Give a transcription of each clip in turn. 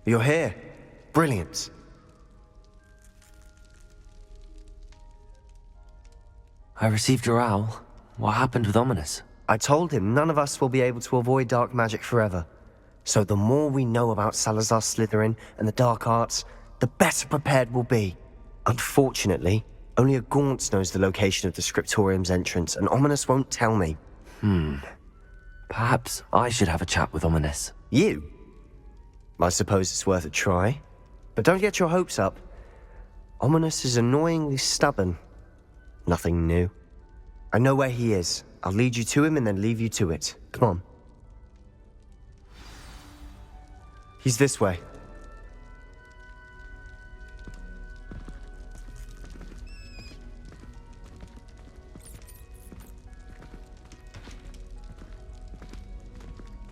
You're here. Brilliant. I received your owl. What happened with Ominous? I told him none of us will be able to avoid dark magic forever. So the more we know about Salazar Slytherin and the dark arts, the better prepared we'll be. Unfortunately, only a Gaunt knows the location of the Scriptorium's entrance, and Ominous won't tell me. Perhaps I should have a chat with Ominous. You? I suppose it's worth a try. But don't get your hopes up. Ominous is annoyingly stubborn. Nothing new. I know where he is. I'll lead you to him and then leave you to it. Come on. He's this way.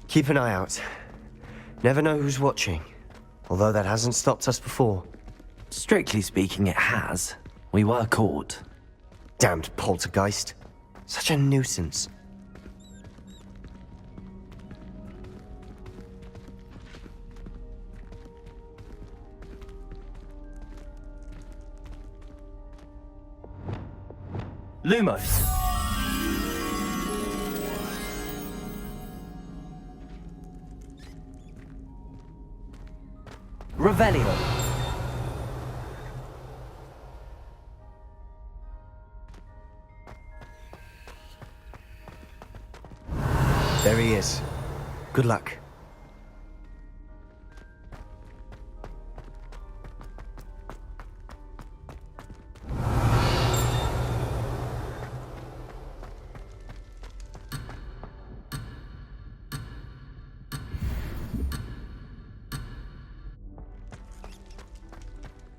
Keep an eye out. Never know who's watching. Although that hasn't stopped us before. Strictly speaking, it has. We were caught. Damned poltergeist. Such a nuisance. Lumos! Revelio! There he is. Good luck.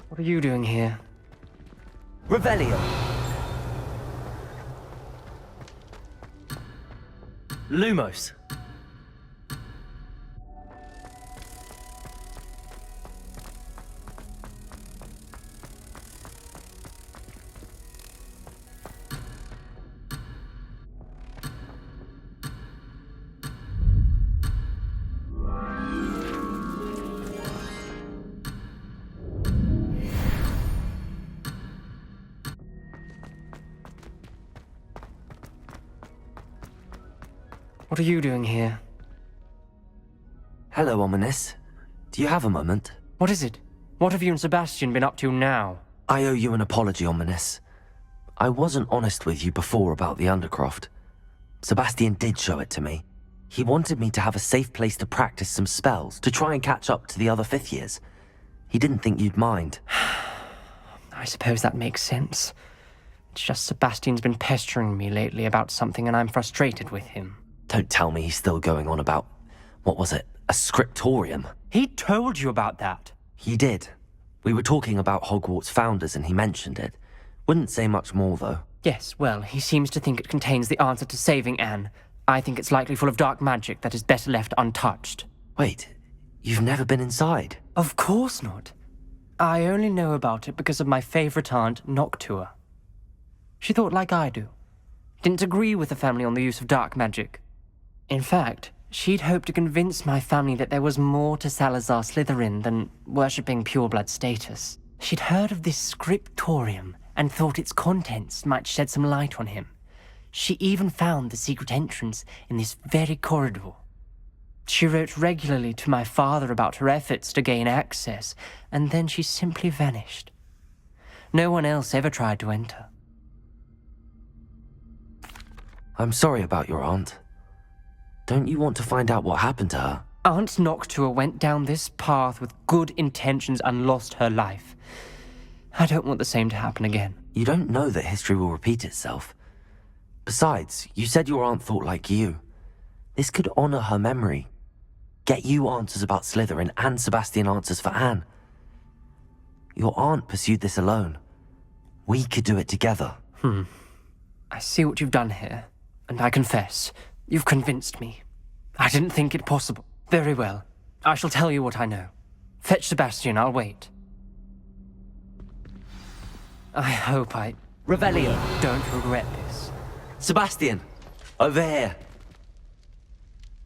What are you doing here? Revelio! Lumos! What are you doing here? Hello, Ominous. Do you have a moment? What is it? What have you and Sebastian been up to now? I owe you an apology, Ominous. I wasn't honest with you before about the Undercroft. Sebastian did show it to me. He wanted me to have a safe place to practice some spells, to try and catch up to the other fifth years. He didn't think you'd mind. I suppose that makes sense. It's just Sebastian's been pestering me lately about something and I'm frustrated with him. Don't tell me he's still going on about, what was it, a scriptorium? He told you about that. He did. We were talking about Hogwarts founders and he mentioned it. Wouldn't say much more, though. Yes, well, he seems to think it contains the answer to saving Anne. I think it's likely full of dark magic that is better left untouched. Wait, you've never been inside? Of course not. I only know about it because of my favorite aunt, Noctua. She thought like I do. Didn't agree with the family on the use of dark magic. In fact, she'd hoped to convince my family that there was more to Salazar Slytherin than worshipping pureblood status. She'd heard of this scriptorium and thought its contents might shed some light on him. She even found the secret entrance in this very corridor. She wrote regularly to my father about her efforts to gain access, and then she simply vanished. No one else ever tried to enter. I'm sorry about your aunt. Don't you want to find out what happened to her? Aunt Noctua went down this path with good intentions and lost her life. I don't want the same to happen again. You don't know that history will repeat itself. Besides, you said your aunt thought like you. This could honor her memory. Get you answers about Slytherin and Sebastian answers for Anne. Your aunt pursued this alone. We could do it together. I see what you've done here, and I confess, you've convinced me. I didn't think it possible. Very well. I shall tell you what I know. Fetch Sebastian, I'll wait. I hope I Revelio! don't regret this. Sebastian! Over here!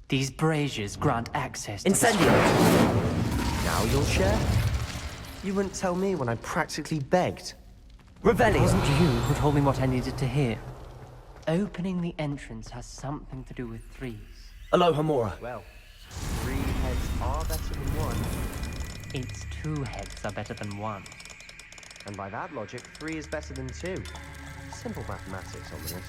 These braziers grant access to Incendio! Now you'll share? You wouldn't tell me when I practically begged. It wasn't you who told me what I needed to hear. Opening the entrance has something to do with threes. Aloha Mora. Well, 3 heads are better than 1. It's 2 heads are better than 1. And by that logic, 3 is better than 2. Simple mathematics, Ominous.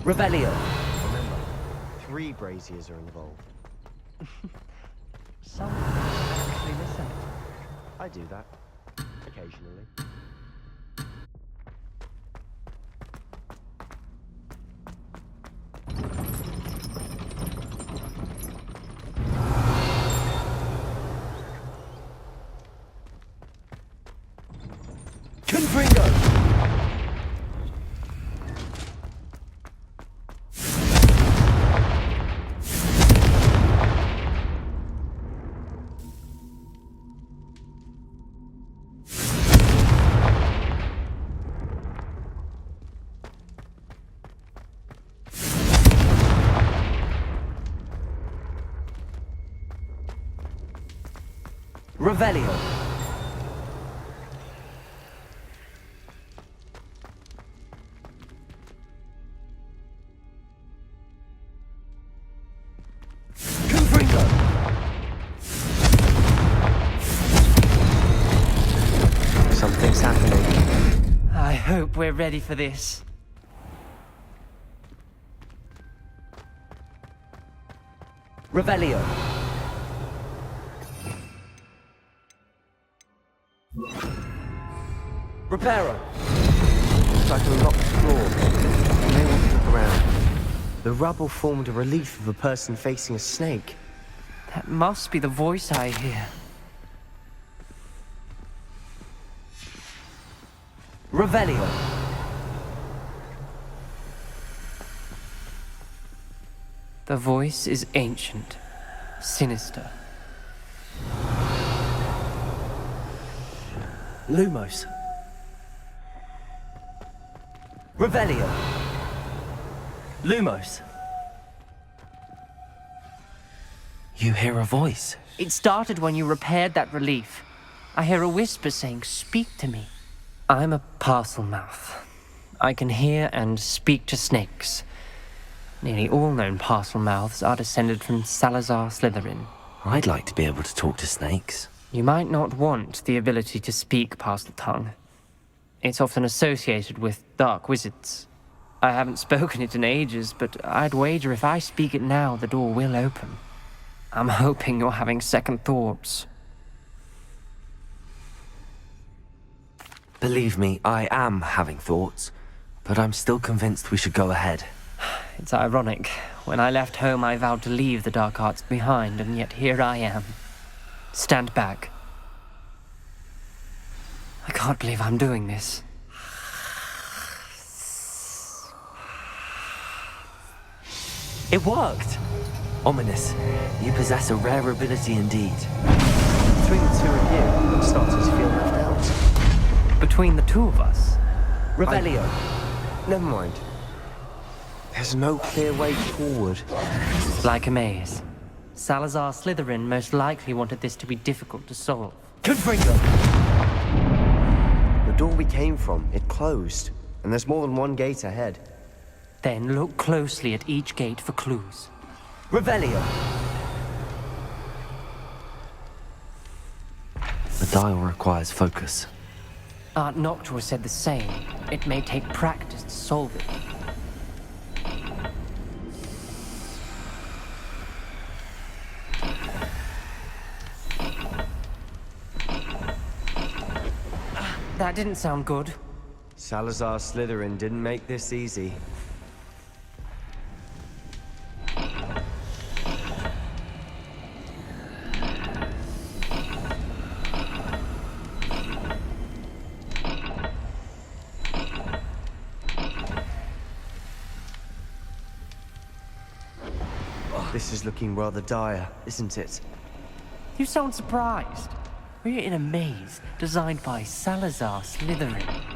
Revelio. Remember, 3 braziers are involved. Someone actually listen. I do that. Occasionally. Confringo. Revelio. Confringo. Something's happening. I hope we're ready for this. Revelio. Reparo. It's like a locked floor. You may want to look around. The rubble formed a relief of a person facing a snake. That must be the voice I hear. Revelio. The voice is ancient, sinister. Lumos. Revelio. Lumos. You hear a voice. It started when you repaired that relief. I hear a whisper saying, "Speak to me." I'm a parcel mouth. I can hear and speak to snakes. Nearly all known parcel mouths are descended from Salazar Slytherin. I'd like to be able to talk to snakes. You might not want the ability to speak parcel tongue. It's often associated with dark wizards. I haven't spoken it in ages, but I'd wager if I speak it now, the door will open. I'm hoping you're having second thoughts. Believe me, I am having thoughts, but I'm still convinced we should go ahead. It's ironic. When I left home, I vowed to leave the dark arts behind, and yet here I am. Stand back. I can't believe I'm doing this. It worked! Ominous. You possess a rare ability indeed. Between the 2 of you, I'm starting to feel left out. Between the 2 of us, Revelio. Never mind. There's no clear way forward. like a maze. Salazar Slytherin most likely wanted this to be difficult to solve. Confringo. The door we came from, it closed. And there's more than one gate ahead. Then look closely at each gate for clues. Revelio. The dial requires focus. Aunt Noctua said the same. It may take practice to solve it. That didn't sound good. Salazar Slytherin didn't make this easy. This is looking rather dire, isn't it? You sound surprised. We're in a maze designed by Salazar Slytherin.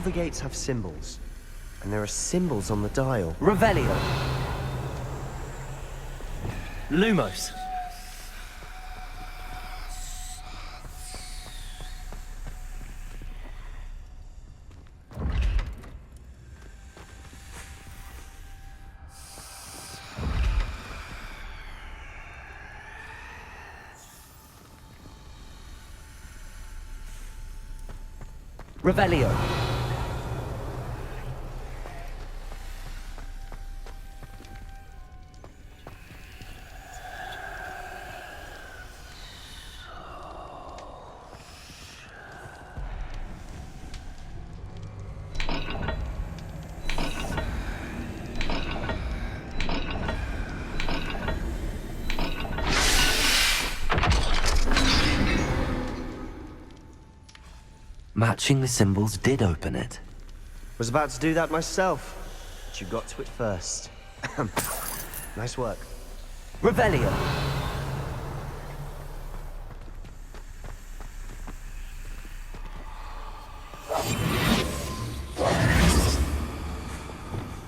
the gates have symbols, and there are symbols on the dial. Revelio. Lumos. Revelio. Matching the symbols did open it. Was about to do that myself, but you got to it first. Nice work. Revelio.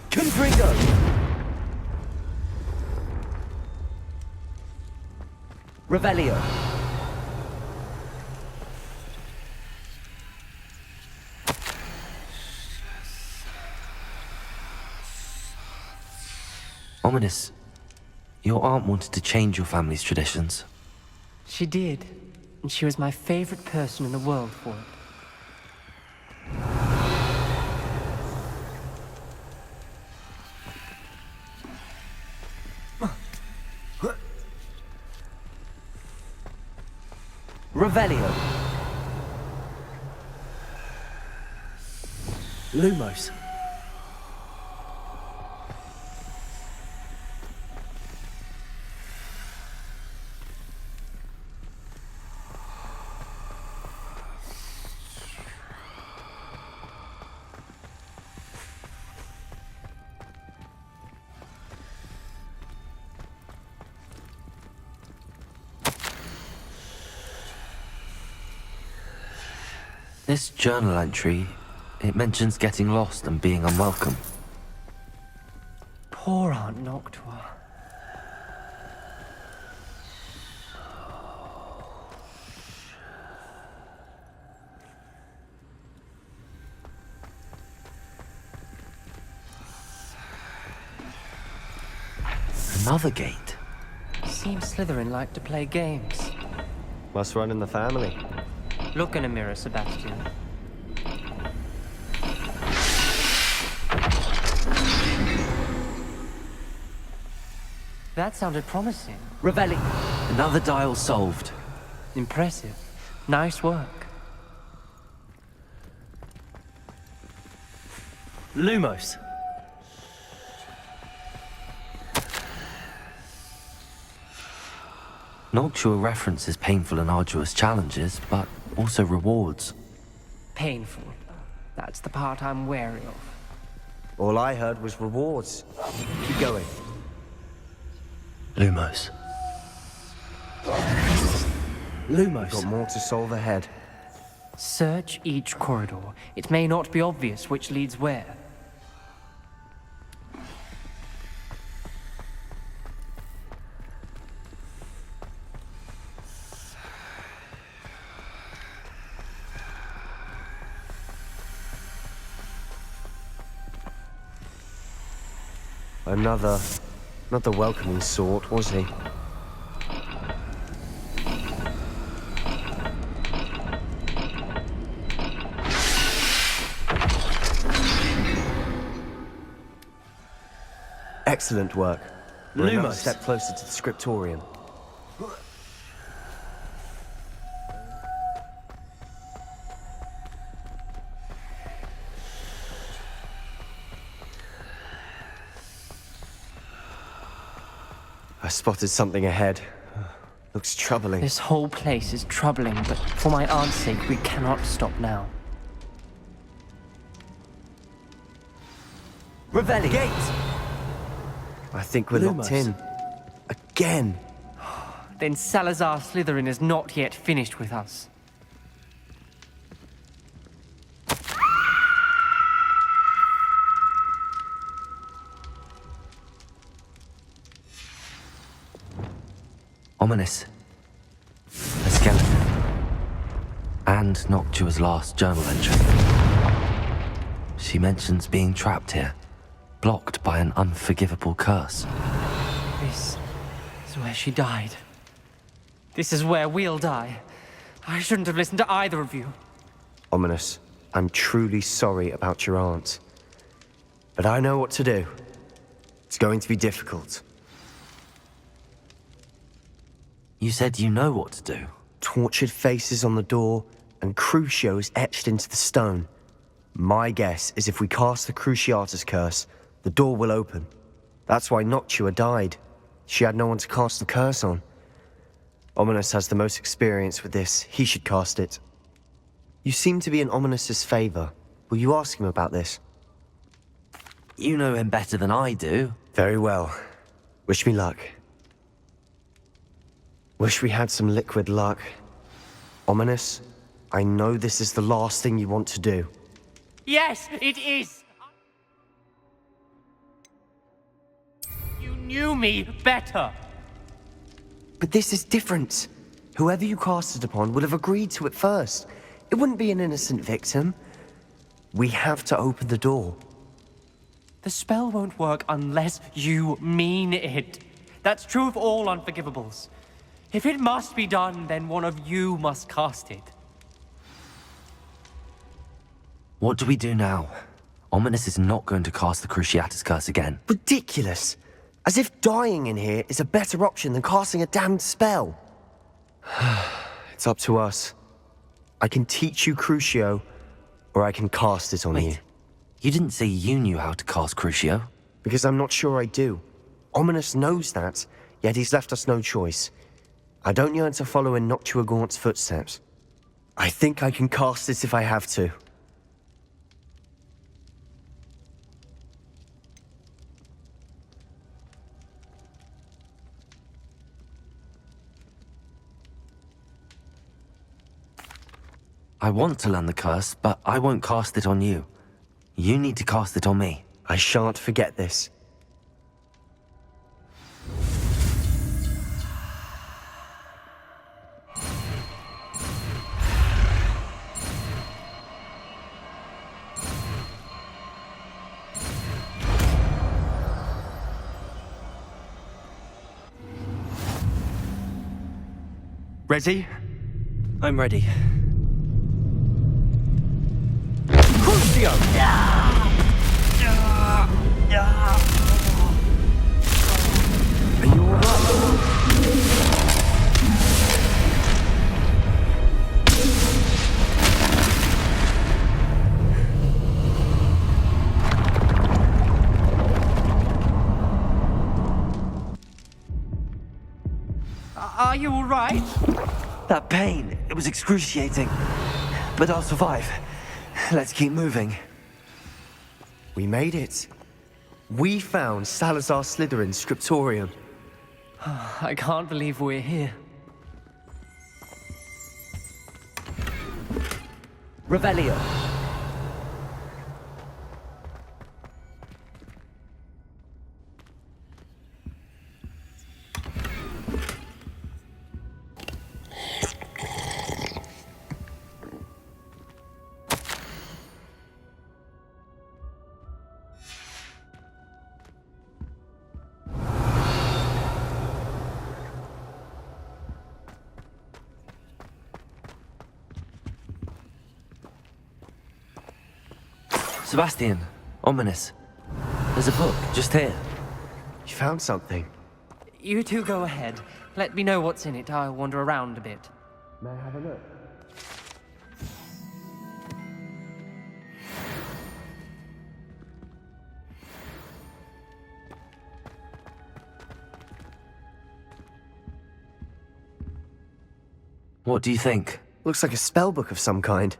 Confringo. Revelio. Ominous, your aunt wanted to change your family's traditions. She did, and she was my favorite person in the world for it. Revelio. Lumos. This journal entry, it mentions getting lost and being unwelcome. Poor Aunt Noctua. Another gate. Seems Slytherin like to play games. Must run in the family. Look in a mirror, Sebastian. That sounded promising. Revelli. Another dial solved. Impressive. Nice work. Lumos. Noctua references painful and arduous challenges, but also rewards. Painful. That's the part I'm wary of. All I heard was rewards. Keep going. Lumos. Lumos. Got more to solve ahead. Search each corridor. It may not be obvious which leads where. Another... not the welcoming sort, was he? Excellent work. We're another step closer to the scriptorium. I spotted something ahead. Looks troubling. This whole place is troubling, but for my aunt's sake, we cannot stop now. Revelli. Gate! I think we're locked in. Again! Then Salazar Slytherin is not yet finished with us. Ominous. A skeleton. And Noctua's last journal entry. She mentions being trapped here, blocked by an unforgivable curse. This is where she died. This is where we'll die. I shouldn't have listened to either of you. Ominous, I'm truly sorry about your aunt. But I know what to do. It's going to be difficult. You said you know what to do. Tortured faces on the door, and Crucios etched into the stone. My guess is if we cast the Cruciatus curse, the door will open. That's why Noctua died. She had no one to cast the curse on. Ominous has the most experience with this. He should cast it. You seem to be in Ominous's favor. Will you ask him about this? You know him better than I do. Very well. Wish me luck. Wish we had some liquid luck. Ominous, I know this is the last thing you want to do. Yes, it is! You knew me better! But this is different. Whoever you cast it upon would have agreed to it first. It wouldn't be an innocent victim. We have to open the door. The spell won't work unless you mean it. That's true of all unforgivables. If it must be done, then one of you must cast it. What do we do now? Ominous is not going to cast the Cruciatus curse again. Ridiculous. As if dying in here is a better option than casting a damned spell. It's up to us. I can teach you Crucio, or I can cast it on you. Wait, you didn't say you knew how to cast Crucio? Because I'm not sure I do. Ominous knows that, yet he's left us no choice. I don't yearn to follow in Noctua Gaunt's footsteps. I think I can cast it if I have to. I want to learn the curse, but I won't cast it on you. You need to cast it on me. I shan't forget this. Ready? I'm ready. Crucio! Are you alright? Are you all right? That pain, it was excruciating. But I'll survive. Let's keep moving. We made it. We found Salazar Slytherin's scriptorium. I can't believe we're here. Revelio. Sebastian, Ominous. There's a book just here. You found something. You two go ahead. Let me know what's in it. I'll wander around a bit. May I have a look? What do you think? Looks like a spell book of some kind.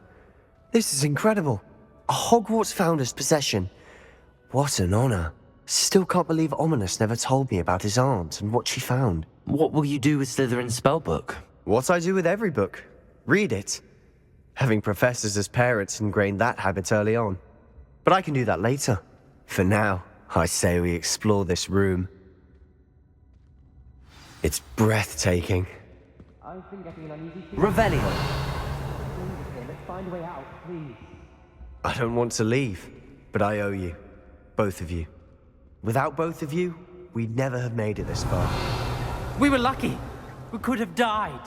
This is incredible. A Hogwarts founder's possession. What an honor. Still can't believe Ominous never told me about his aunt and what she found. What will you do with Slytherin's spellbook? What I do with every book. Read it. Having professors as parents ingrained that habit early on. But I can do that later. For now, I say we explore this room. It's breathtaking. I've been getting an uneasy feeling. Revelio. Let's find a way out, please. I don't want to leave, but I owe you. Both of you. Without both of you, we'd never have made it this far. We were lucky. We could have died.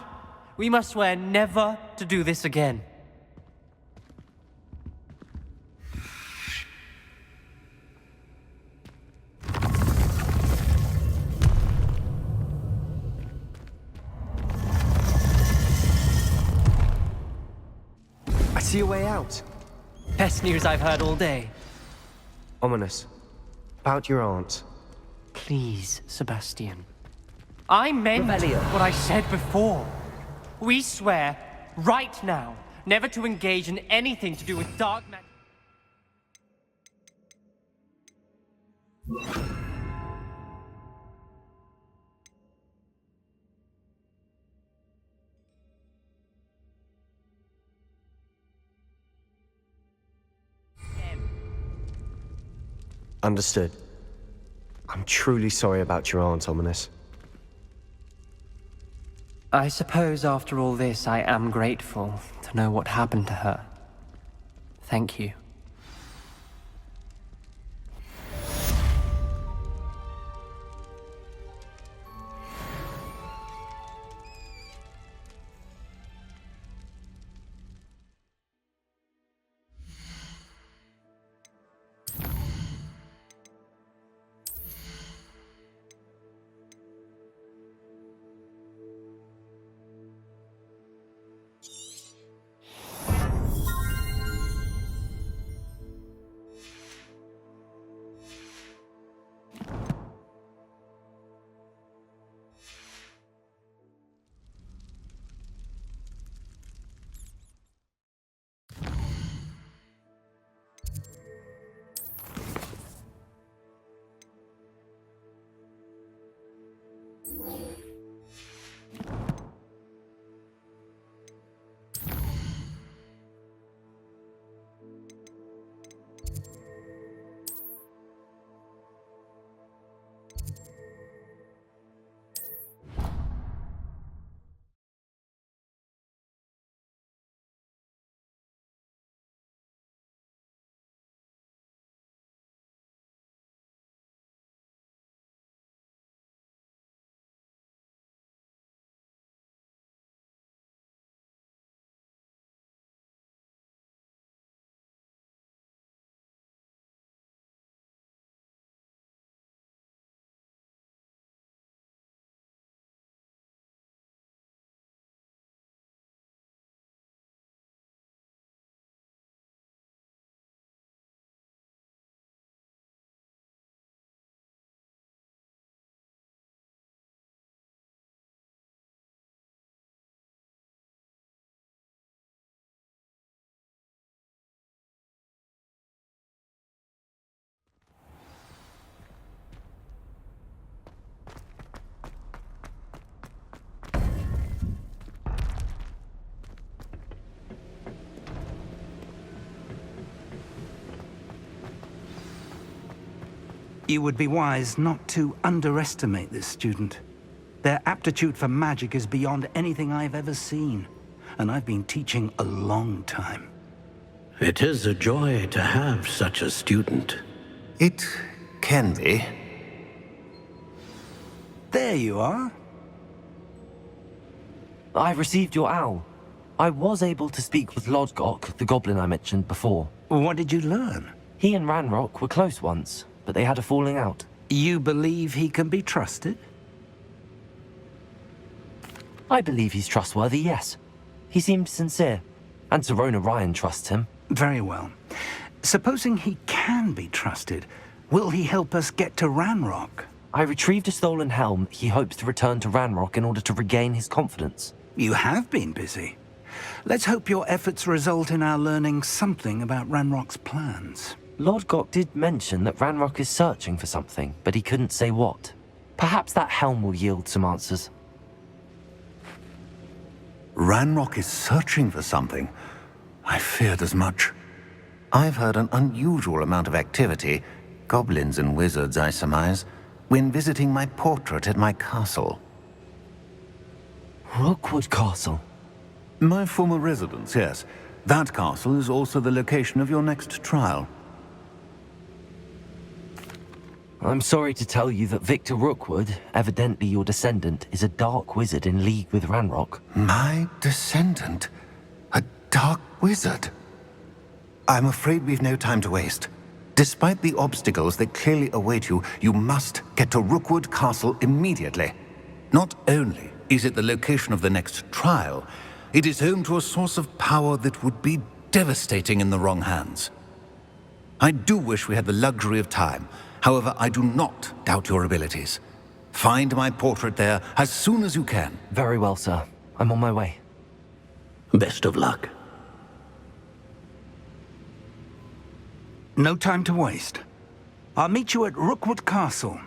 We must swear never to do this again. I see a way out. Best news I've heard all day. Ominous. About your aunt. Please, Sebastian. I meant Revelio. what I said before. We swear, right now, never to engage in anything to do with dark magic. Understood. I'm truly sorry about your aunt, Ominous. I suppose after all this, I am grateful to know what happened to her. Thank you. You would be wise not to underestimate this student. Their aptitude for magic is beyond anything I've ever seen, and I've been teaching a long time. It is a joy to have such a student. It can be. There you are. I received your owl. I was able to speak with Lodgok, the goblin I mentioned before. What did you learn? He and Ranrock were close once, but they had a falling out. You believe he can be trusted? I believe he's trustworthy, yes. He seemed sincere, and Serona Ryan trusts him. Very well. Supposing he can be trusted, will he help us get to Ranrock? I retrieved a stolen helm he hopes to return to Ranrock in order to regain his confidence. You have been busy. Let's hope your efforts result in our learning something about Ranrock's plans. Lodgok did mention that Ranrock is searching for something, but he couldn't say what. Perhaps that helm will yield some answers. Ranrock is searching for something. I feared as much. I've heard an unusual amount of activity, goblins and wizards, I surmise, when visiting my portrait at my castle. Rockwood Castle. My former residence, yes. That castle is also the location of your next trial. I'm sorry to tell you that Victor Rookwood, evidently your descendant, is a dark wizard in league with Ranrock. My descendant? A dark wizard? I'm afraid we've no time to waste. Despite the obstacles that clearly await you, you must get to Rookwood Castle immediately. Not only is it the location of the next trial, it is home to a source of power that would be devastating in the wrong hands. I do wish we had the luxury of time. However, I do not doubt your abilities. Find my portrait there as soon as you can. Very well, sir. I'm on my way. Best of luck. No time to waste. I'll meet you at Rookwood Castle.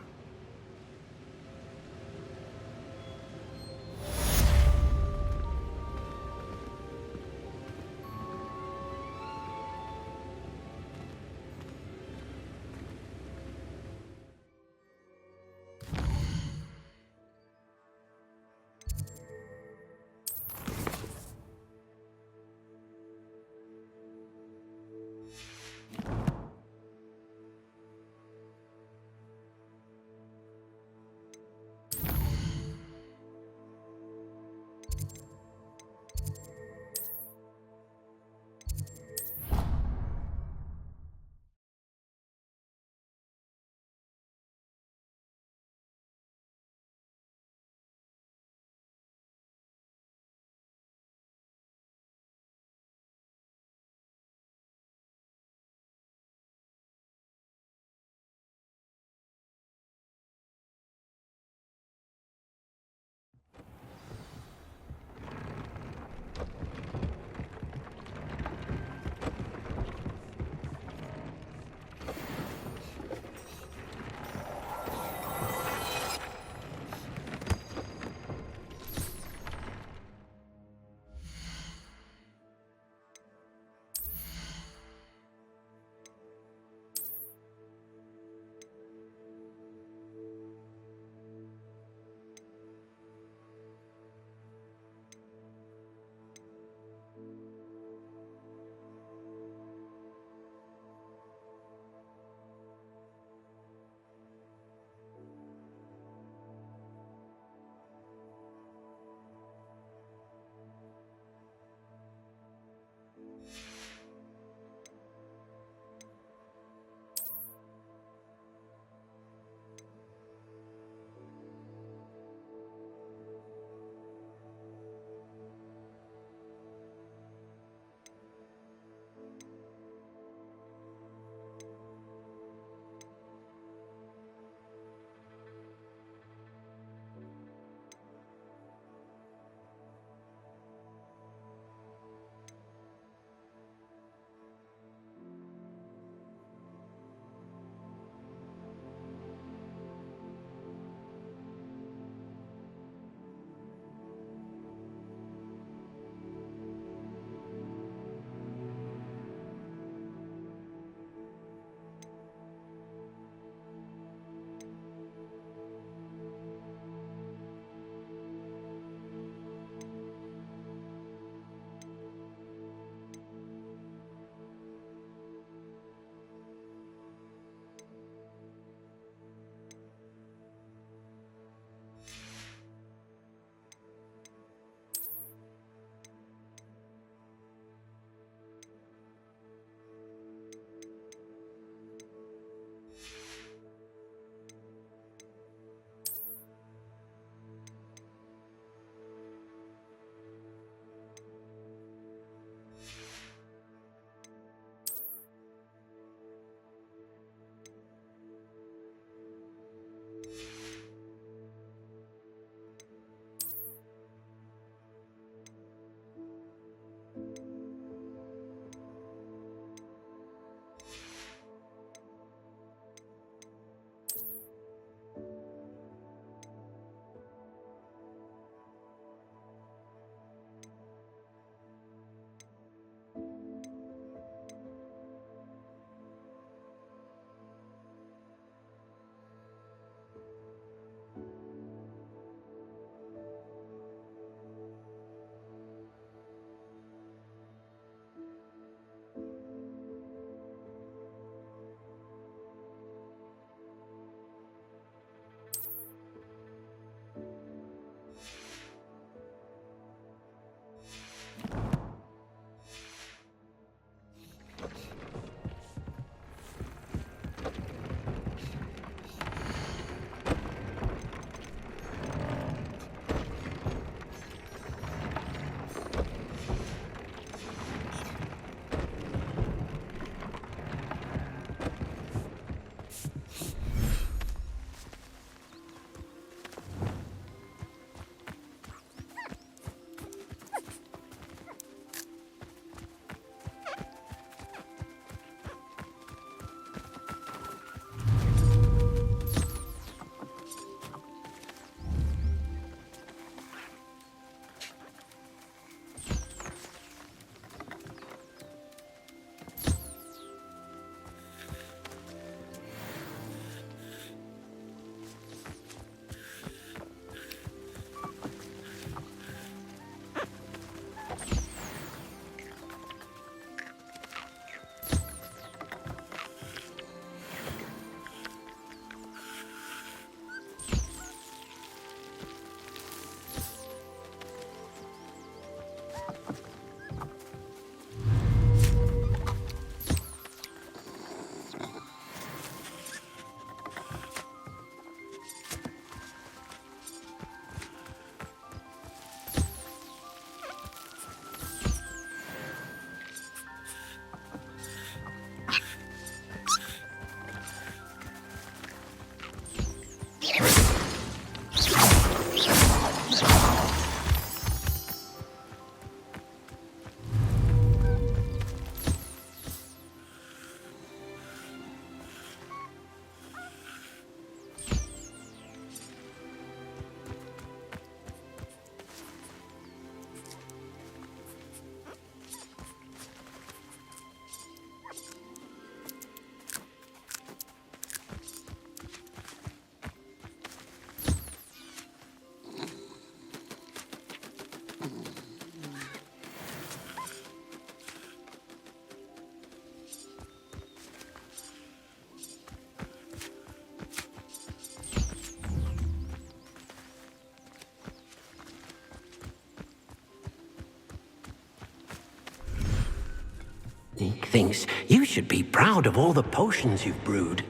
thinks you should be proud of all the potions you've brewed.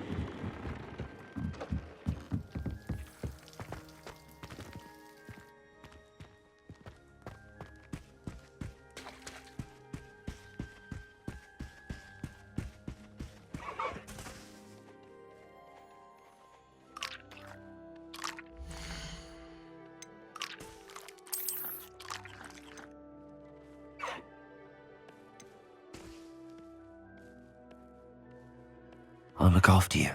I'll look after you.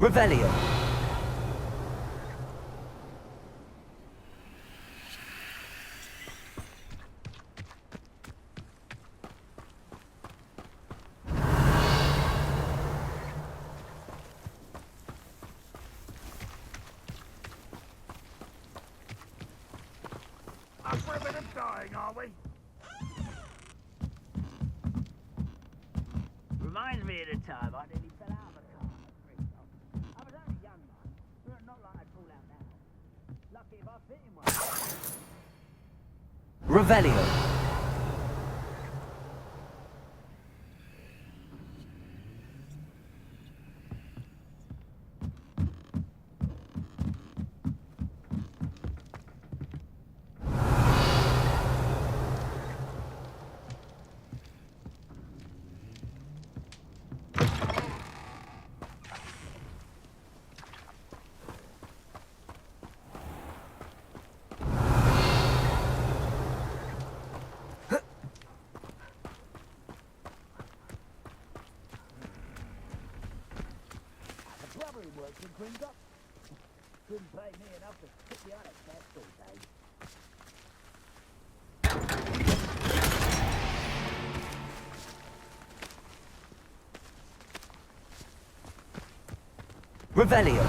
Revelio. Up for a bit of dying, are we? Reminds me of the time I nearly fell out of a car. I was only young, man. Not like I'd fall out now. Lucky if I fit in one. Revelio. Couldn't pay me enough to sit behind a desk all day. Revelio.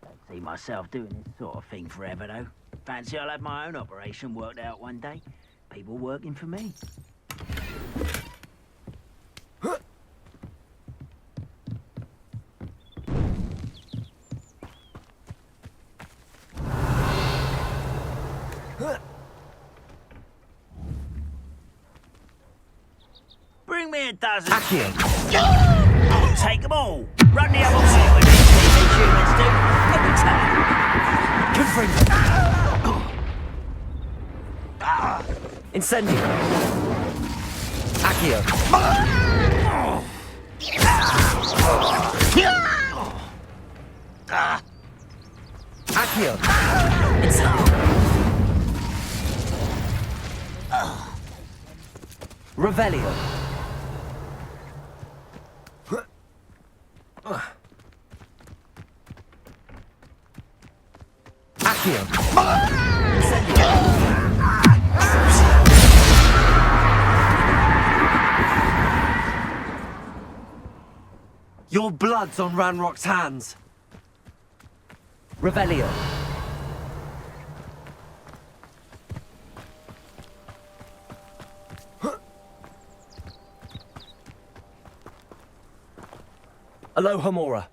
Don't see myself doing this sort of thing forever, though. Fancy I'll have my own operation worked out one day. People working for me. Bring me a dozen. Accio. I'll take them all. Run the other way when these humans do. Every time. Confringo. Incendio. Accio. Accio. Incendio. Revelio. Accio. Incendio. Your blood's on Ranrock's hands. Revelio. Aloha Mora.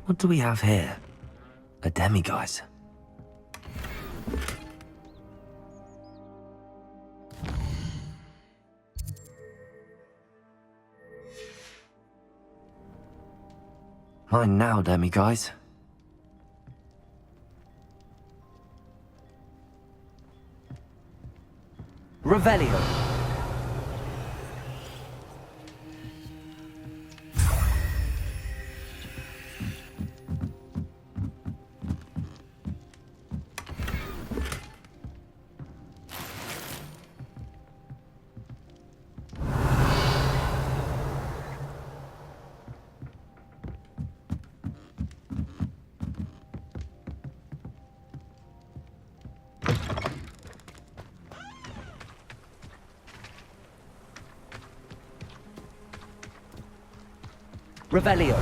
What do we have here? A demiguise. Mine now, demiguise. Revelio. Revelio.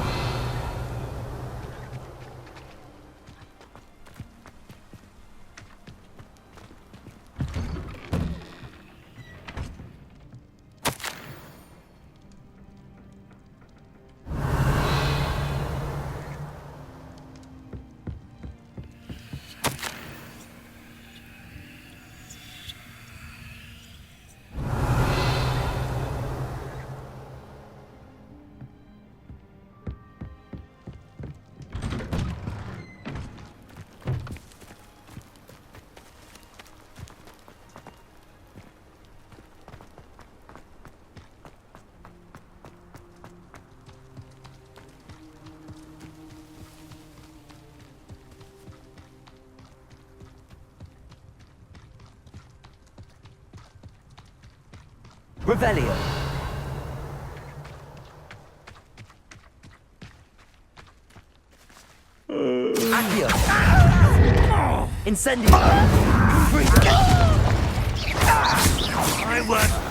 Revelio. Accio. Incendio. I won't.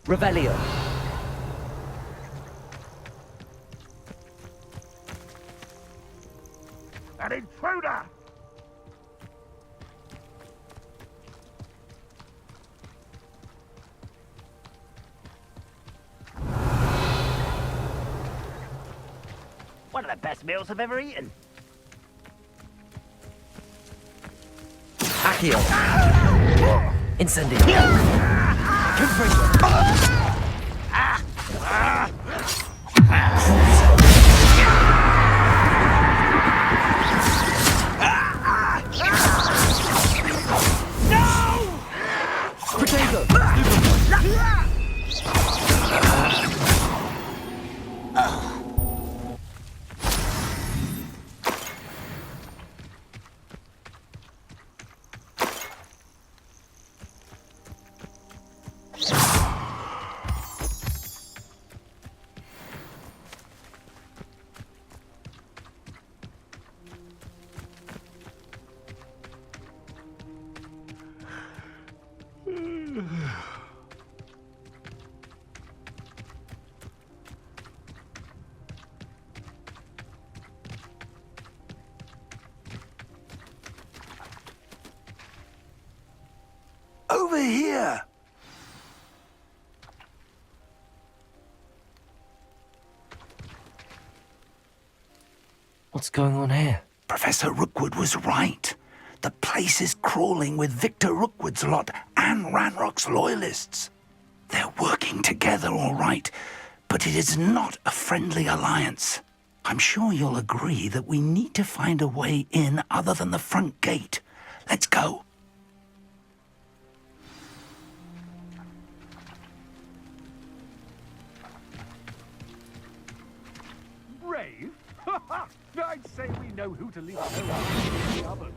Revelio. An intruder! One of the best meals I've ever eaten. Accio. Incendio. Over here! What's going on here? Professor Rookwood was right. The place is crawling with Victor Rookwood's lot and Ranrock's loyalists. They're working together, all right, but it is not a friendly alliance. I'm sure you'll agree that we need to find a way in other than the front gate. Let's go. Brave? I'd say we know who to leave alone in the oven.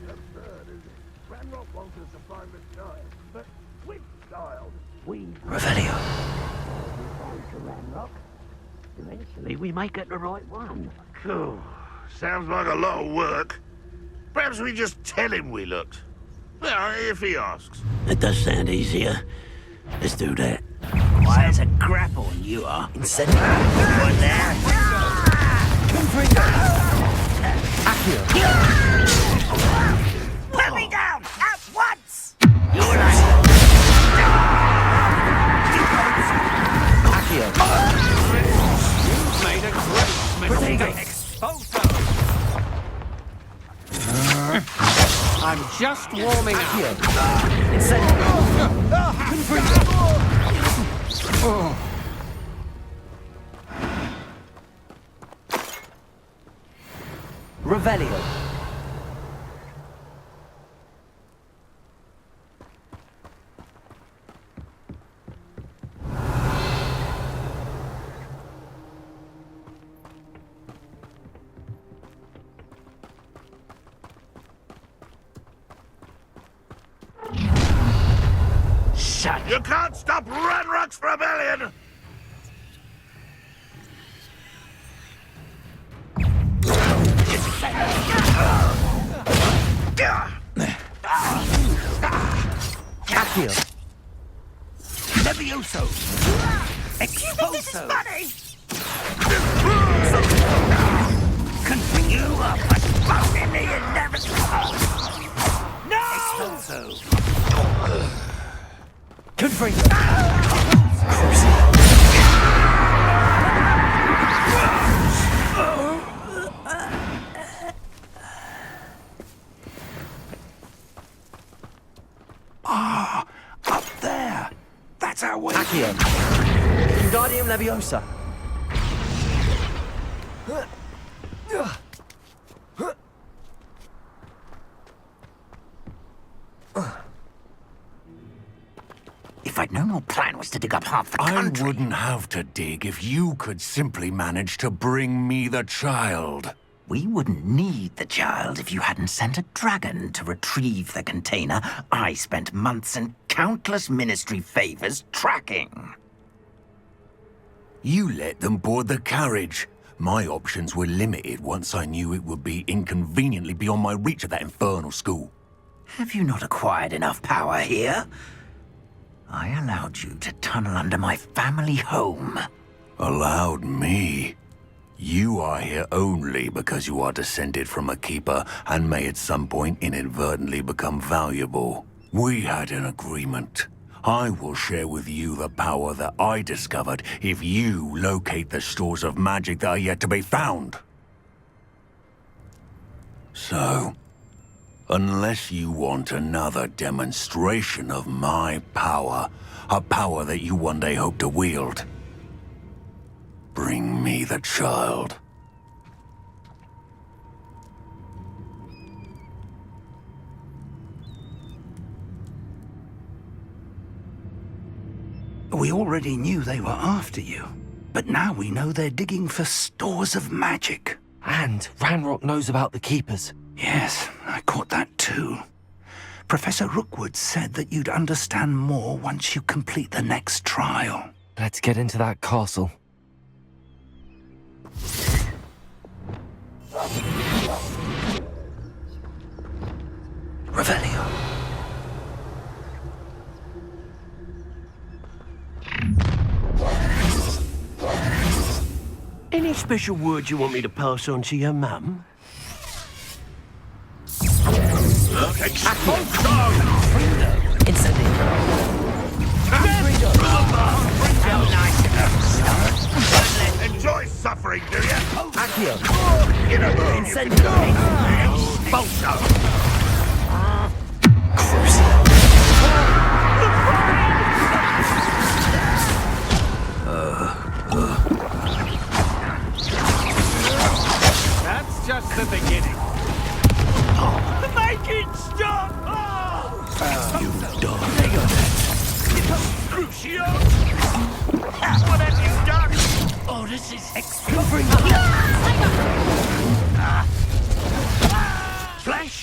Absurd, is it? Ranrock wants us to find the child, but which child? We Revelio. to Ranrock. Eventually, we may get the right one. Cool. Sounds like a lot of work. Perhaps we just tell him we looked. Well, if he asks. It does sound easier. Let's do that. Why, it's a grapple, and you are. Incendio. What there? Accio. Put me down at once! You're like... Accio. made a great exposure. I'm just warming up. Revelio. You can't stop Ranrock's rebellion! Accio. Levioso! Exposo! Can bring you up and throw in the inevitable! No! Exposo! Confringo. Ah, up there. That's our way. Accio. Wingardium Leviosa. If I'd known your plan was to dig up half the I country... wouldn't have to dig if you could simply manage to bring me the child. We wouldn't need the child if you hadn't sent a dragon to retrieve the container I spent months and countless ministry favors tracking. You let them board the carriage. My options were limited once I knew it would be inconveniently beyond my reach at that infernal school. Have you not acquired enough power here? I allowed you to tunnel under my family home. Allowed me? You are here only because you are descended from a keeper and may at some point inadvertently become valuable. We had an agreement. I will share with you the power that I discovered if you locate the stores of magic that are yet to be found. So, unless you want another demonstration of my power, a power that you one day hope to wield, bring me the child. We already knew they were after you, but now we know they're digging for stores of magic. And Ranrock knows about the Keepers. Yes, I caught that too. Professor Rookwood said that you'd understand more once you complete the next trial. Let's get into that castle. Revelio. Any special words you want me to pass on to your mum? Enjoy suffering, do you? Accio. Incendio. Expulso. That's just the beginning. Make it stop! You dog. Crucio! What have you done? Oh, this is Flash!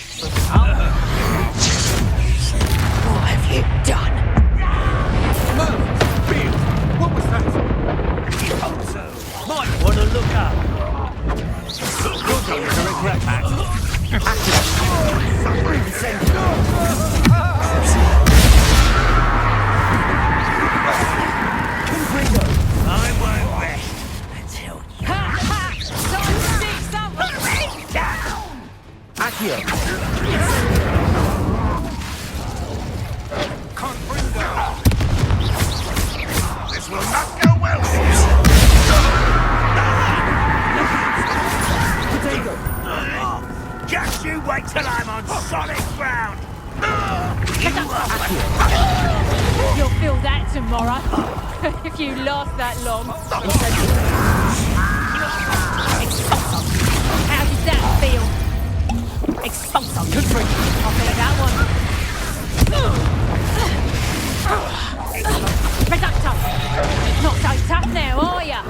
What have you done? Bill, what was that? Also, might want to look up. You're going to regret that. I won't rest until you... Accio. Confringo. This will not go well. Just you wait till I'm on solid ground. You'll feel that tomorrow, if you last that long. Expulso. How did that feel? Expulso. I'll feel that one. Reducto. Not so tough now, are ya?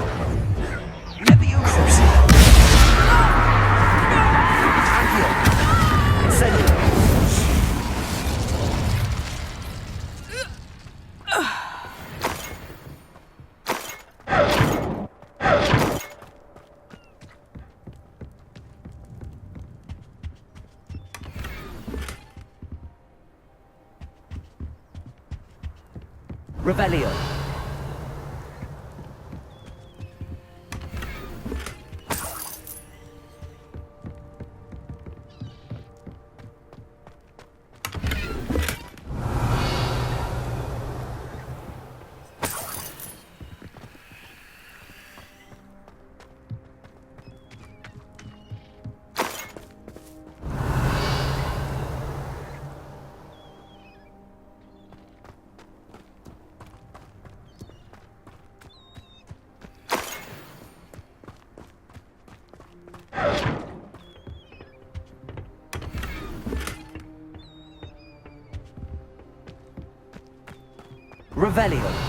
Revelio. Revelio.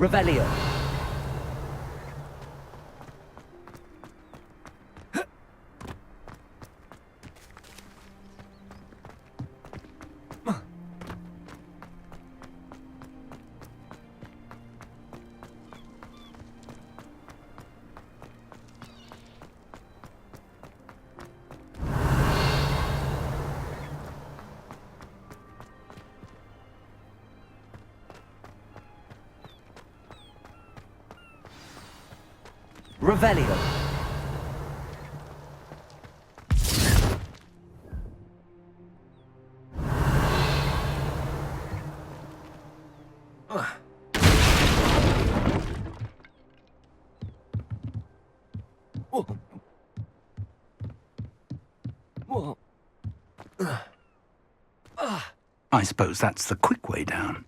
Revelio. Revelio. I suppose that's the quick way down.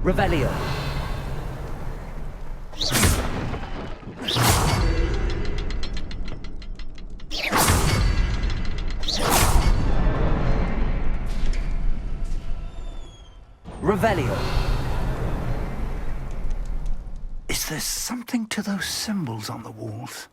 Revelio. Revelio. Is there something to those symbols on the walls?